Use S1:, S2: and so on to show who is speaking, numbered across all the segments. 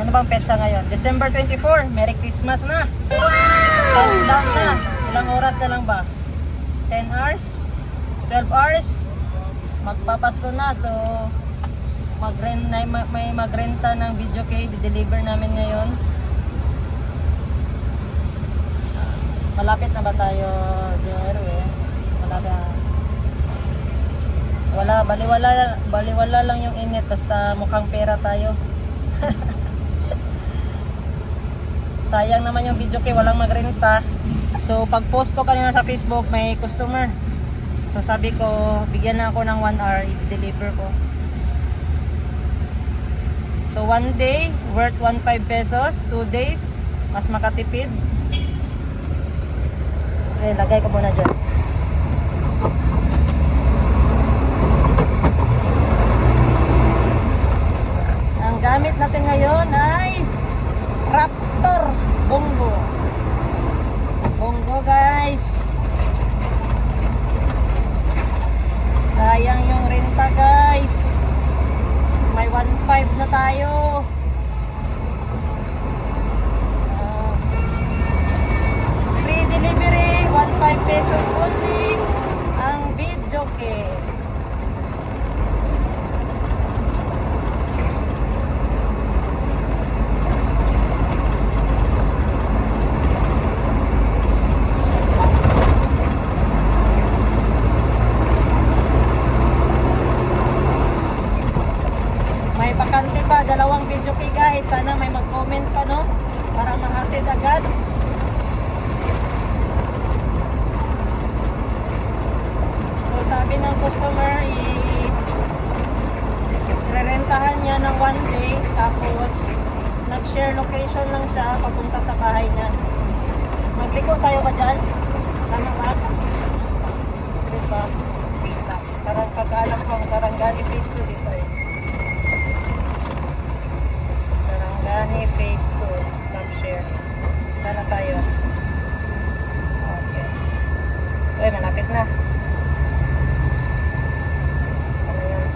S1: Ano bang petsa ngayon? December 24. Merry Christmas na. Countdown na. Ilang oras na lang ba? 10 hours? 12 hours? Magpapasko na. So, may magrenta ng video kay. Di-deliver namin ngayon. Malapit na ba tayo, Jerwin? Malapit. Baliwala lang yung init. Basta mukhang pera tayo. Sayang naman yung video kay walang magrenta. So pag post ko kanina sa Facebook may customer. So sabi ko bigyan na ako ng 1 hour i-deliver ko. So 1 day worth 15 pesos, 2 days mas makatipid. Okay, lagay ko muna dyan. Ang gamit natin ngayon ay Raptor Bongo. Bongo guys. Sayang yung renta guys. May 1.5 na tayo. Free delivery, 15 pesos only ang video kay. May bakante pa, dalawang video kay guys. Sana may mag-comment pa no para mahatid agad. So sabi ng customer i-rentahan niya ng 1 day tapos nag-share location lang siya papunta sa bahay niya. Magliko tayo ba dyan? Tama ba? Diba? Parang pagkaalam ko ang Sarangani Phase 2 dito eh. Sarangani Phase 2 stop share. Sana tayo. Okay. Uy, malapit na. Sana yun.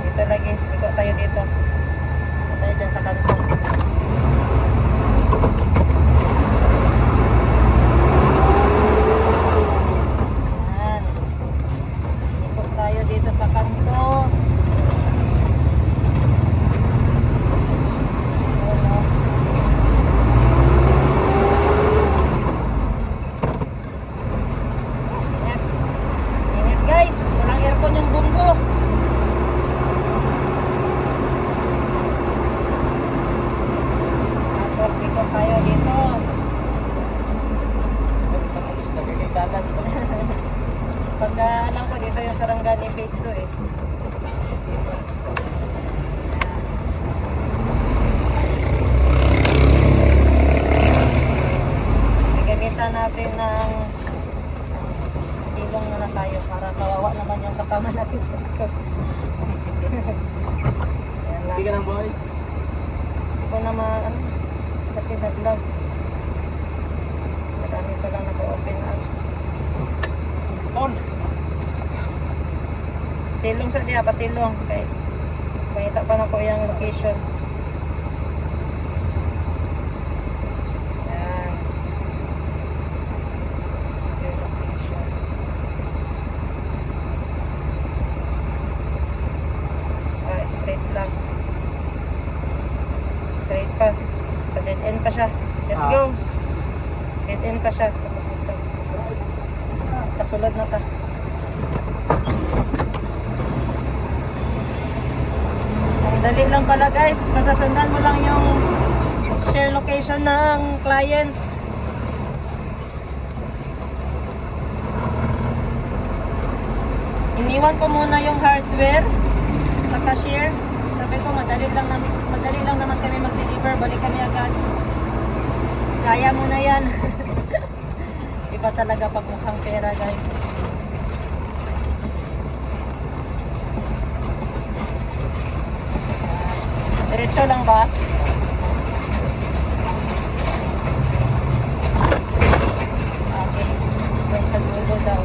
S1: Dito lagi. Iko tayo dito. Iko tayo dyan sa kantong. Yan. Iko tayo dito sa kantong. Pagka alam ko dito yung Sarangani Phase 2 eh. Gamitan natin ng silong na tayo para kawawa naman yung kasama natin sa likod.
S2: Hindi ka lang boy.
S1: Hindi ko naman kasi naglag. Marami pa lang naka-open apps. On! Silong sa diya, pasilong. Okay. Mahita pa na ko yung location. Yan. Yung location. Straight lang. Straight pa. Sa dead end pa siya. Let's go. Dead end pa siya. Tapos dito. Kasulod na ta. Ang dali lang pala guys. Basta sundan mo lang yung share location ng client. Iniwan ko muna yung hardware sa cashier. Sabi ko madali lang naman kami mag-deliver. Balik kami agad. Kaya mo na yan. Iba talaga pag mukhang pera guys. Diretso lang ba? Okay. Doon sa dulo daw.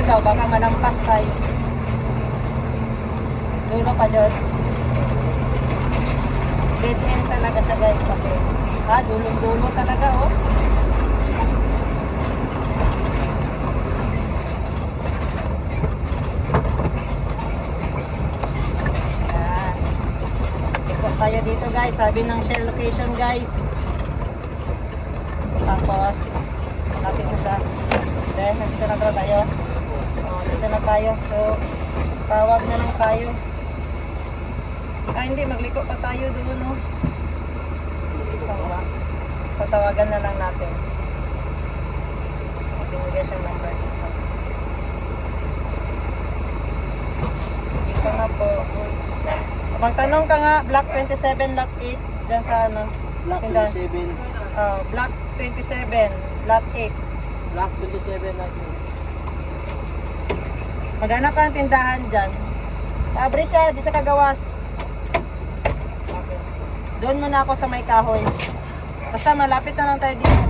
S1: daw, baka malampas tayo. Dulo pa dyan. Dead end talaga siya guys. Okay. Dulo-dulo talaga oh. Yan. Ikot tayo dito guys. Sabi ng share location guys. Tapos, lapit na siya. Dahil nandito na tayo. Dito na tayo. So, tawag na lang tayo. Hindi, magliko pa tayo doon, no? Tatawagan na lang natin. Binigyan siyang number dito. Dito na po. Magtanong ka nga, Block 27, Lot 8. Diyan sa ano?
S2: Block
S1: tindahan.
S2: 27.
S1: Block 27, Lot 8.
S2: Block 27 na ito.
S1: Maghanap ka ng tindahan dyan. Abre siya, di sa Kagawas. Okay. Doon muna ako sa may kahoy. Basta malapit na lang tayo dito.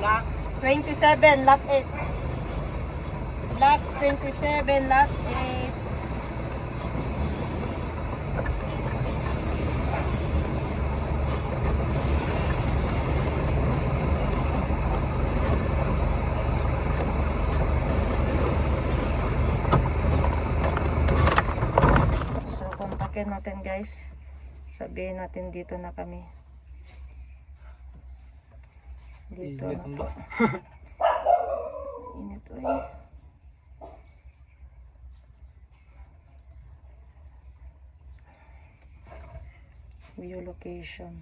S2: Block
S1: 27, lot 8. Block 27, lot 8. So, kontakin natin guys. Sabihin natin dito na kami. Dito na po. Init o eh. View location.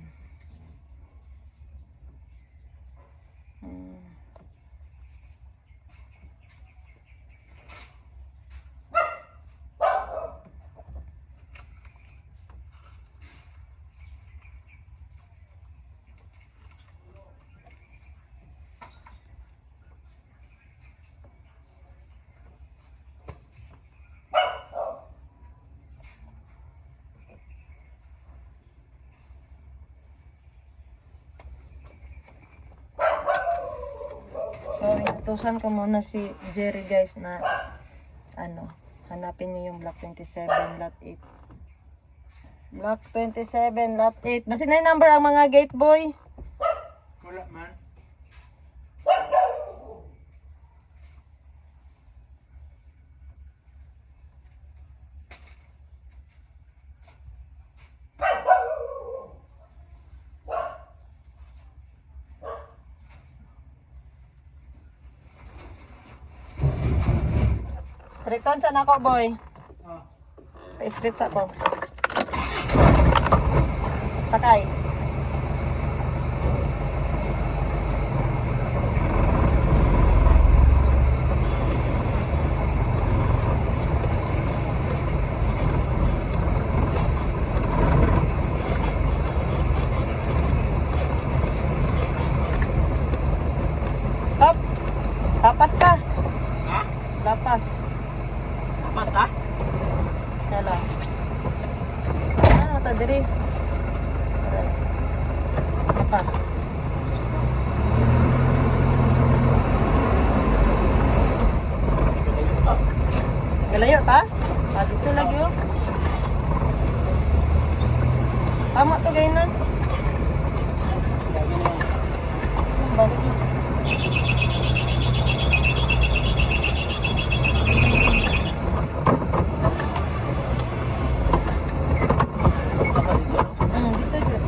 S1: So, inutusan ko muna si Jerry guys na hanapin niyo yung Block 27, Lot 8. Block 27, Lot 8. Basin na yung number ang mga gate boy.
S2: wala man.
S1: Straight on sa nako boy.
S2: Ah.
S1: Pa-straight sa ako. Sakay. Hop. Lapas ta.
S2: Ha?
S1: Lapas.
S2: Tapos na?
S1: Yala. Ano ta diri? Sapa. Galayo ta? Dito lagi oh. Tama to gay na.
S2: Lagi na yan.
S1: Balik.
S2: Nasa dito.
S1: Dito dyan.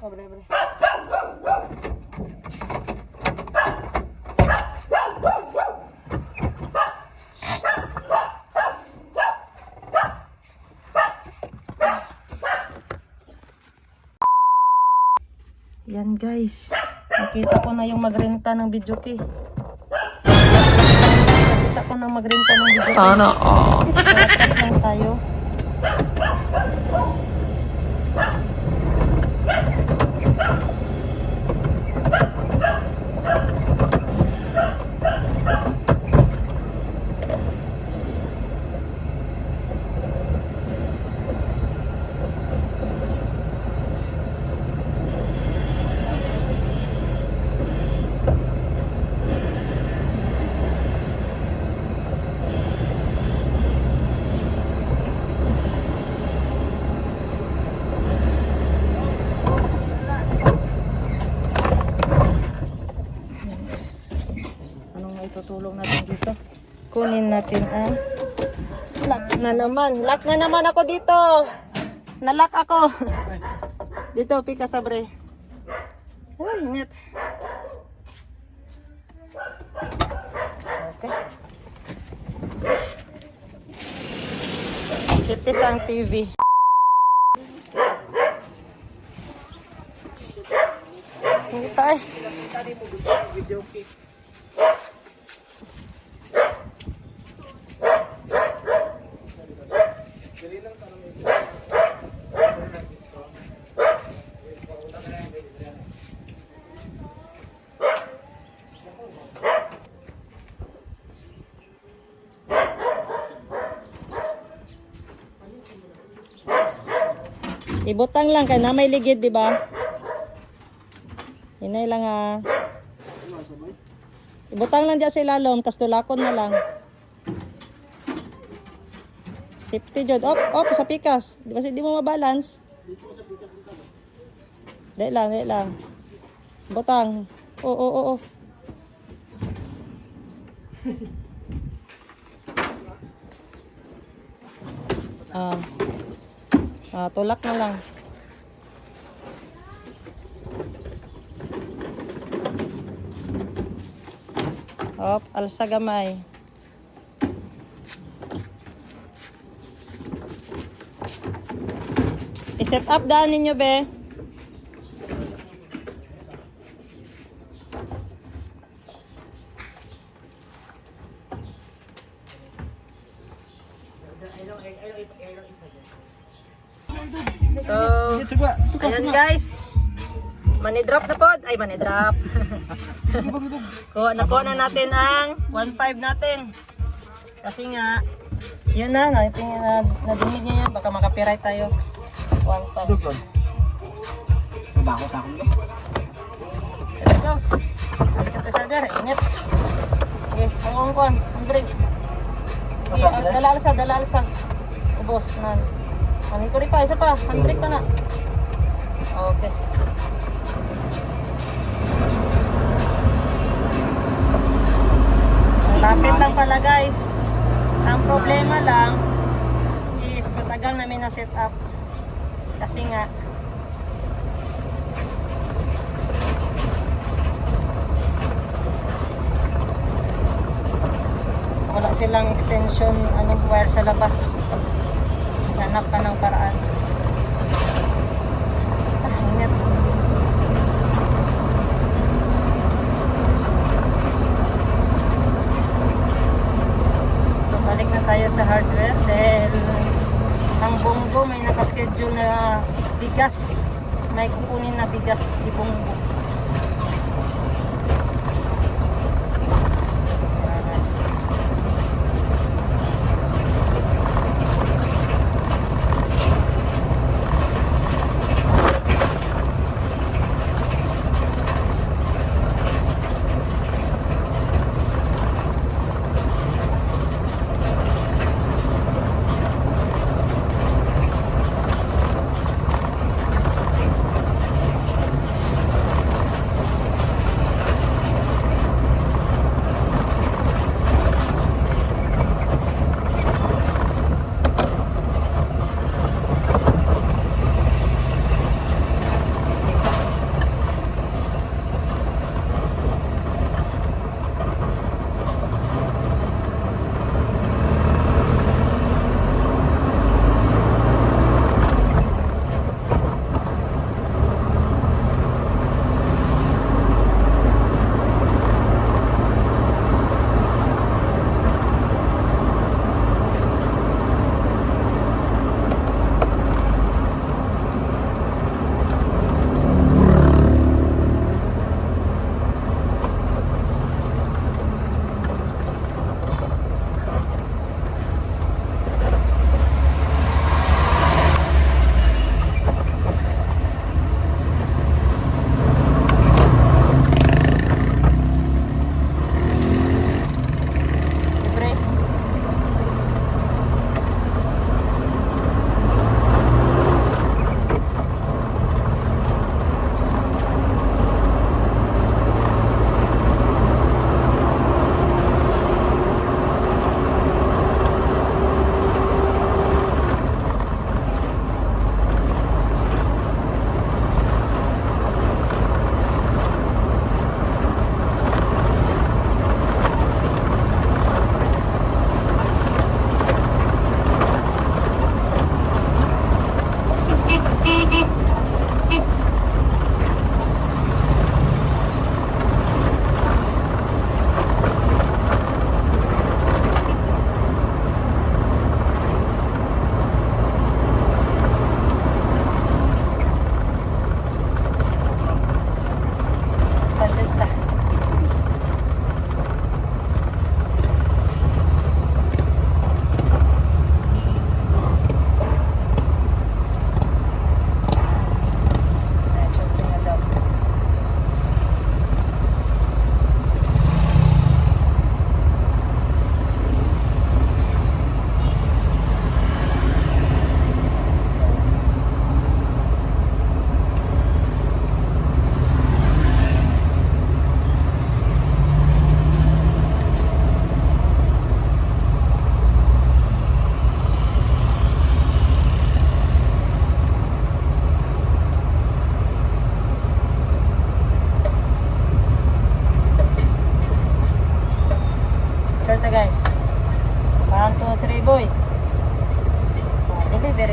S1: Oh, bre, bre. Yan guys, nakita ko na yung magrenta ng video key. Nakita ko na magrenta ng video key. Sana all. Atas lang tayo. Yan guys. Anong maitutulong natin dito? Kunin natin ang lock na naman. Lock na naman ako dito. Nalock ako. Dito, pika sabre. Ay, init. Okay. Safety sang TV. Kita eh. Ibutang lang kay na may ligid, di ba? Hinay lang ha. Ibutang lang diyan sa ilalom, tas tulakon na lang. Safety jud. Op, sa pikas. Di ba di mo mabalance? Dahil lang. Butang. Oo. Tulak na lang. Alsa gamay. I-set up daan ninyo, be. So, ayan guys. Money drop na pod. Ay, money drop. Nakuha na natin ang 1.5 natin. Kasi nga, yun na, nadinig niya yan. Baka makapiright tayo. 1.5.
S2: Bako sa akin ba?
S1: Let's go. Balik ka sa der. Ingat. Okay, hanggang kuhan. 100. Dala-alsa. Ubos na. Anin ko rin pa, isa pa. 100 pa na. Okay. Lapit lang pala guys. Ang problema lang is matagal namin na set up. Kasi nga wala silang extension wire sa labas. Hanap pa ng paraan. Ingat. So balik na tayo sa hardware dahil ang Bongo may nakaschedule na bigas. May kukunin na bigas si Bongo.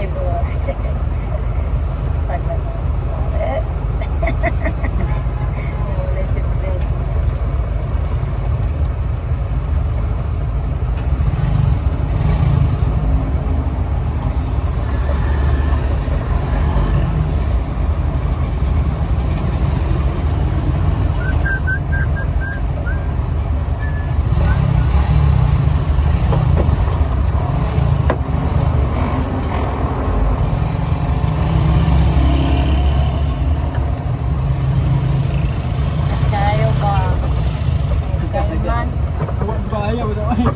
S1: February. Tagal. Nawala si Bill. Kayo ba? Kaiman.
S2: Awak bahaya betul. Ay.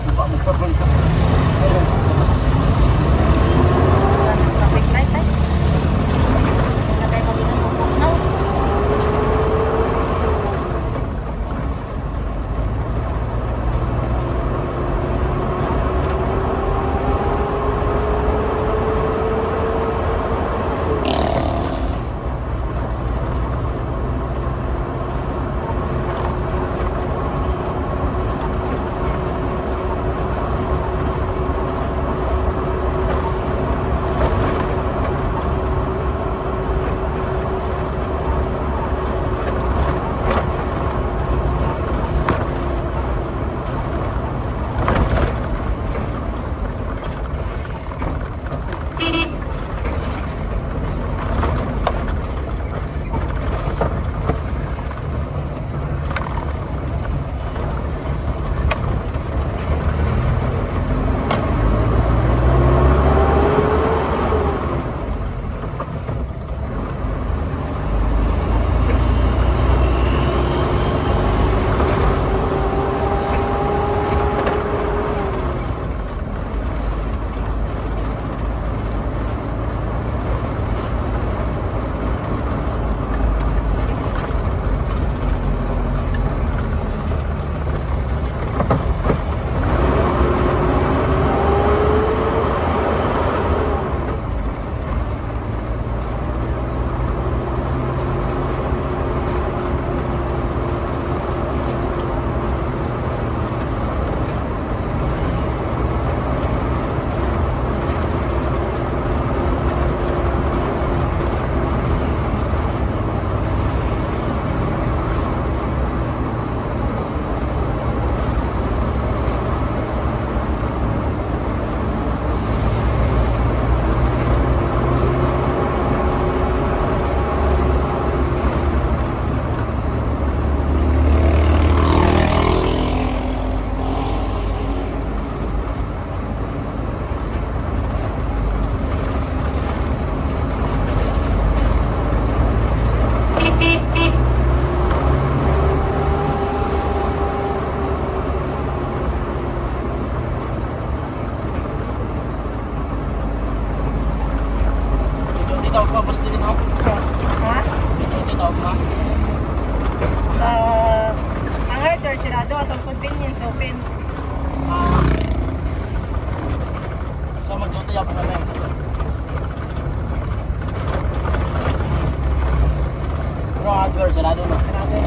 S2: Buka muka bengkak.
S1: Traffic light eh. Nakay kami ng buknaw.
S2: Tawag pa basta din ako.
S1: Ha?
S2: Ito tawag na.
S1: Ang hardware sirado at ang convenience open.
S2: So mag-jote yapo na lang. Pero hardware sarado na.
S1: Sarado.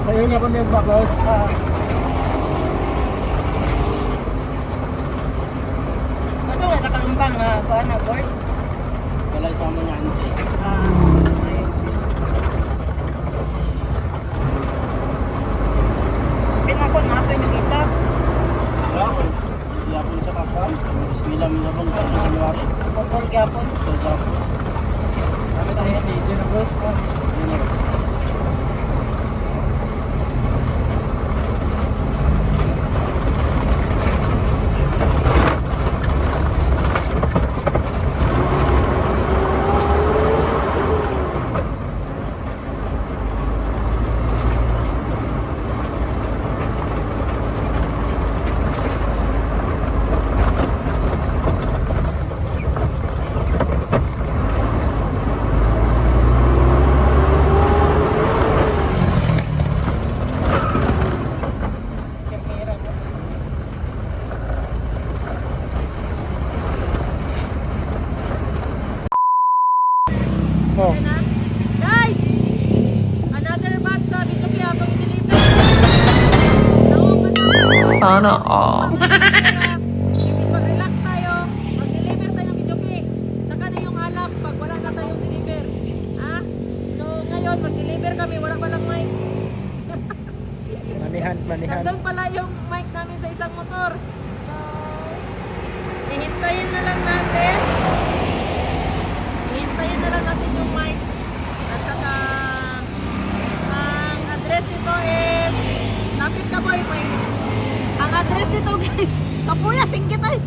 S2: Sa'yo nga pa may bakos.
S1: Gusto nga sa kalumpang kuha na board.
S2: Wala isama niya ante.
S1: Pinakon natin yung isa.
S2: Wala ko. Hindi ako sa kakan. Eskwela mo na bang para sa January.
S1: Football gapon.
S2: So, job.
S1: Ano tayo stage na boss?
S3: Sana all.
S1: Imbis mag-relax tayo, mag-deliver tayo ng videoke. Saka na yung alak pag wala na tayong deliver. Ha? So ngayon, mag-deliver kami, wala palang mic.
S2: Manihan.
S1: Nandun pala yung mic namin sa isang motor. So, hihintayin na lang natin. Hihintayin na lang natin yung mic. At saka, ang address nito is, lapit ka boy, boy. Ang address nito guys, kapuya, singgit ay.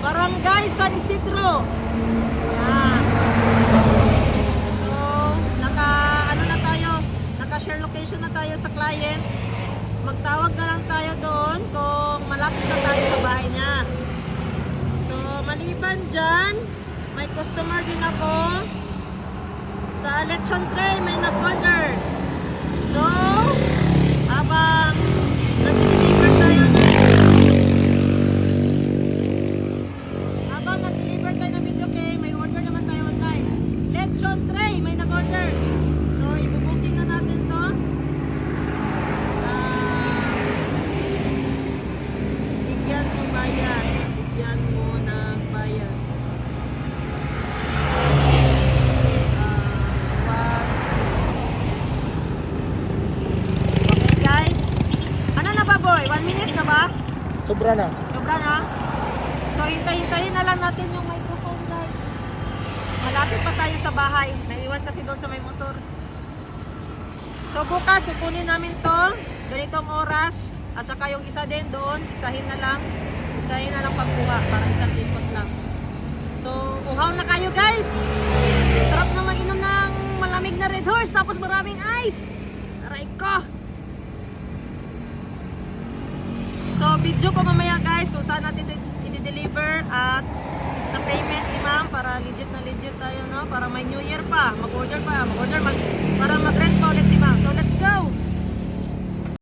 S1: Barangay San Isidro. Yan. So, naka-share location na tayo sa client. Magtawag na lang tayo doon kung malapit na tayo sa bahay niya. So, maliban dyan, may customer din ako. Sa lechon tray, may nag-order. So, habang nag-deliver tayo ng video game, may order naman tayo online. Lechon tray, may nag-order. So, ibubuking na natin to. Bigyan mo bayan. Bigyan mo ng bayan. Okay guys. Ano na ba boy? 1 minute na ba?
S2: Sobra na.
S1: Sobra na? So hintayin na lang natin yung microphone guys. Malapit pa tayo sa bahay. Naiwan kasi doon sa may motor. So bukas kukunin namin to. Ganitong oras. At saka yung isa din doon. Isahin na lang pagkuha. Para isang ikot lang. So uhaw na kayo guys. Sarap na mag-inom ng malamig na Red Horse. Tapos maraming ice. Aray ko. So video ko mamaya guys kung saan natin i-deliver at sa payment ni ma'am para legit tayo no, para may New Year pa, para mag-rent pa ulit si ma'am. So let's go!